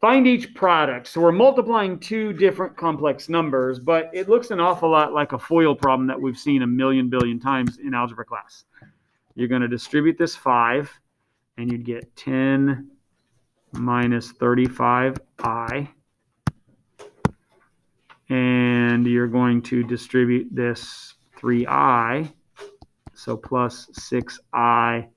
Find each product. So we're multiplying two different complex numbers, but it looks an awful lot like a FOIL problem that we've seen a million billion times in algebra class. You're going to distribute this 5, and you'd get 10 minus 35i. And you're going to distribute this 3i, so plus 6i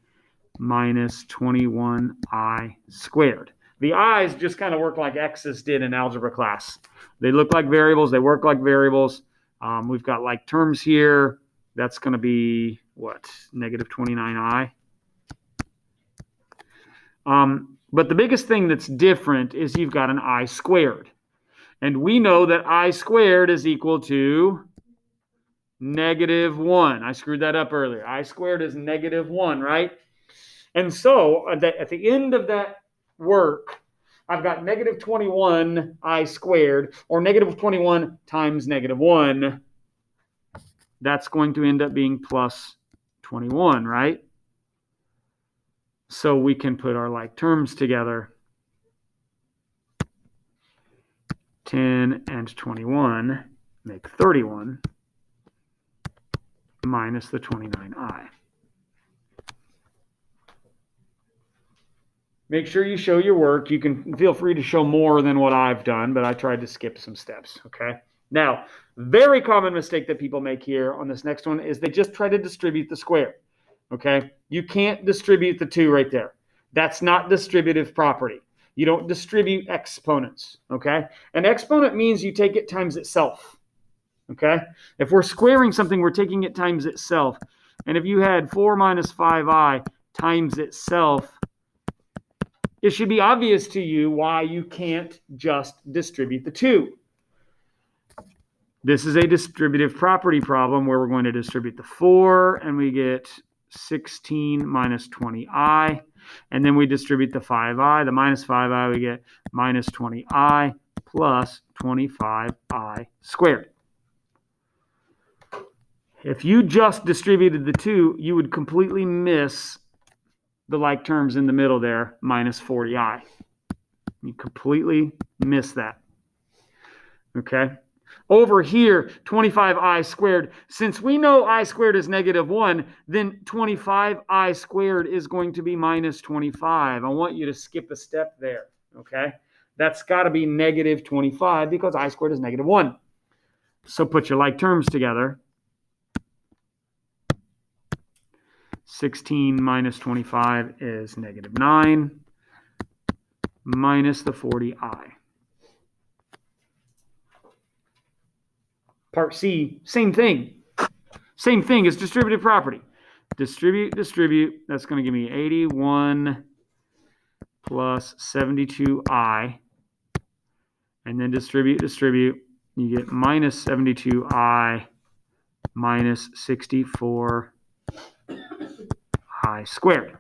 minus 21i squared. The i's just kind of work like x's did in algebra class. They look like variables. They work like variables. We've got like terms here. That's going to be, what, negative 29i. But the biggest thing that's different is you've got an I squared. And we know that I squared is equal to negative 1. I screwed that up earlier. I squared is negative 1, right? And so at the end of that work, I've got negative 21 I squared, or negative 21 times negative 1. That's going to end up being plus 21, right? So we can put our like terms together. 10 and 21 make 31 minus the 29i. Make sure you show your work. You can feel free to show more than what I've done, but I tried to skip some steps, okay? Now, very common mistake that people make here on this next one is they just try to distribute the square, okay? You can't distribute the 2 right there. That's not distributive property. You don't distribute exponents, okay? An exponent means you take it times itself, okay? If we're squaring something, we're taking it times itself. And if you had 4 minus 5i times itself, it should be obvious to you why you can't just distribute the 2. This is a distributive property problem where we're going to distribute the 4, and we get 16 minus 20i. And then we distribute the 5i. The minus 5i, we get minus 20i plus 25i squared. If you just distributed the 2, you would completely miss the like terms in the middle there, minus 40i. You completely miss that. Okay? Over here, 25i squared. Since we know I squared is negative 1, then 25i squared is going to be minus 25. I want you to skip a step there. Okay? That's got to be negative 25 because I squared is negative 1. So put your like terms together. 16 minus 25 is negative 9 minus the 40i. Part C, same thing. Same thing as distributive property. Distribute. That's going to give me 81 plus 72i. And then distribute. You get minus 72i minus 64 I squared.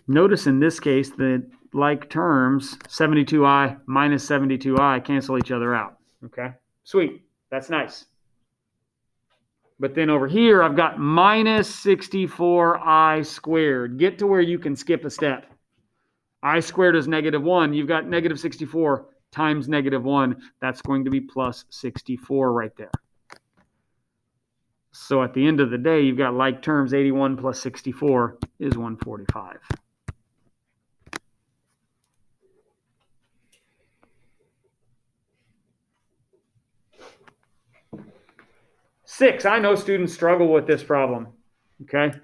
Notice in this case the like terms, 72i minus 72i, cancel each other out. Okay, sweet. That's nice. But then over here, I've got minus 64i squared. Get to where you can skip a step. I squared is negative 1. You've got negative 64 times negative 1. That's going to be plus 64 right there. So at the end of the day, you've got like terms, 81 plus 64 is 145. Six, I know students struggle with this problem, okay?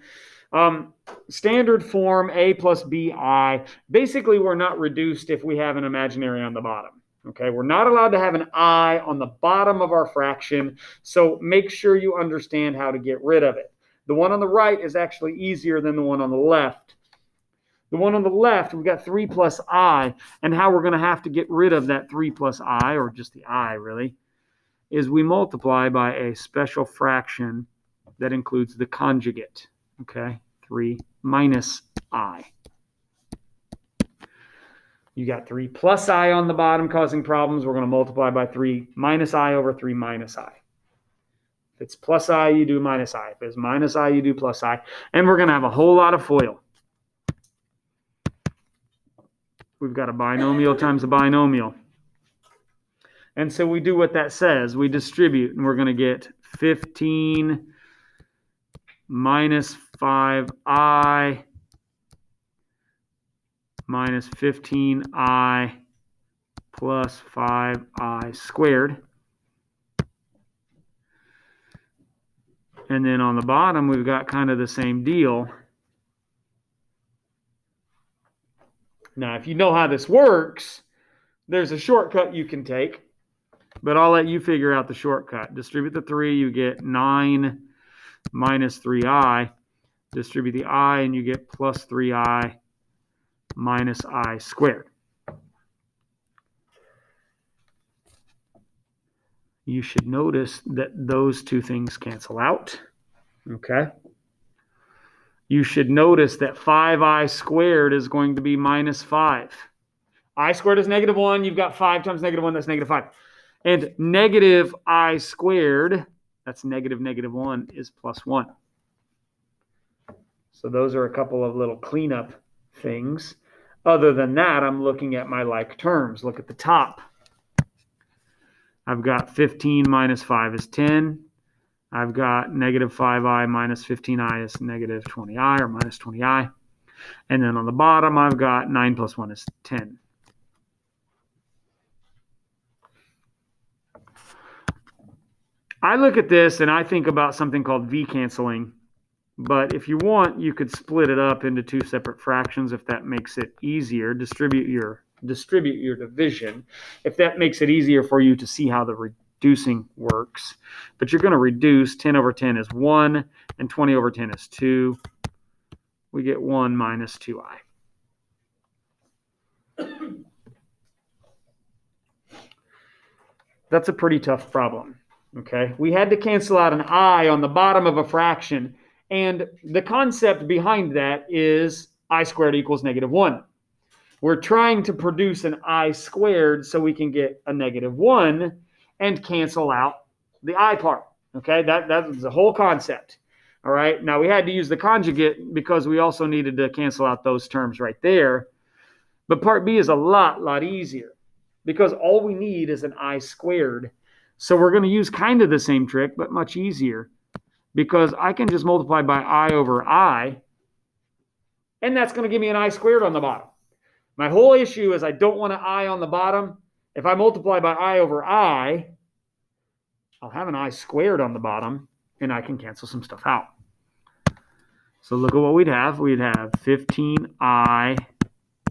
Standard form, a plus bi. Basically, we're not reduced if we have an imaginary on the bottom. Okay, we're not allowed to have an I on the bottom of our fraction, so make sure you understand how to get rid of it. The one on the right is actually easier than the one on the left. The one on the left, we've got 3 plus I, and how we're going to have to get rid of that 3 plus I, or just the I really, is we multiply by a special fraction that includes the conjugate, okay? 3 minus I. You got 3 plus I on the bottom causing problems. We're going to multiply by 3 minus I over 3 minus I. If it's plus I, you do minus I. If it's minus I, you do plus I. And we're going to have a whole lot of FOIL. We've got a binomial times a binomial. And so we do what that says. We distribute, and we're going to get 15 minus 5i minus 15i plus 5i squared. And then on the bottom, we've got kind of the same deal. Now, if you know how this works, there's a shortcut you can take, but I'll let you figure out the shortcut. Distribute the 3, you get 9 minus 3i. Distribute the I, and you get plus 3i minus I squared. You should notice that those two things cancel out. Okay? You should notice that 5i squared is going to be minus 5. I squared is negative 1. You've got 5 times negative 1. That's negative 5. And negative I squared, that's negative 1, is plus 1. So those are a couple of little cleanup things. Other than that, I'm looking at my like terms. Look at the top. I've got 15 minus 5 is 10. I've got negative 5i minus 15i is negative 20i or minus 20i. And then on the bottom, I've got 9 plus 1 is 10. I look at this and I think about something called v-canceling. But if you want, you could split it up into two separate fractions if that makes it easier. Distribute your division if that makes it easier for you to see how the reducing works. But you're going to reduce 10 over 10 is 1 and 20 over 10 is 2. We get 1 minus 2i. That's a pretty tough problem. Okay, we had to cancel out an I on the bottom of a fraction. And the concept behind that is I squared equals negative 1. We're trying to produce an I squared so we can get a negative 1 and cancel out the I part. Okay, that's the whole concept. All right, now we had to use the conjugate because we also needed to cancel out those terms right there. But part B is a lot easier because all we need is an I squared. So we're going to use kind of the same trick, but much easier. Because I can just multiply by I over I, and that's going to give me an I squared on the bottom. My whole issue is I don't want an I on the bottom. If I multiply by I over I, I'll have an I squared on the bottom, and I can cancel some stuff out. So look at what we'd have. We'd have 15I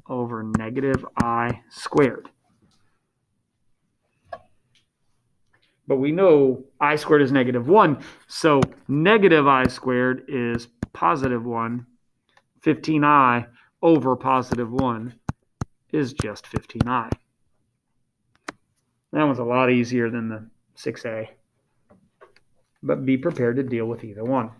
over negative I squared. But we know I squared is negative 1. So negative I squared is positive 1. 15I over positive 1 is just 15I. That one's a lot easier than the 6a. But be prepared to deal with either one.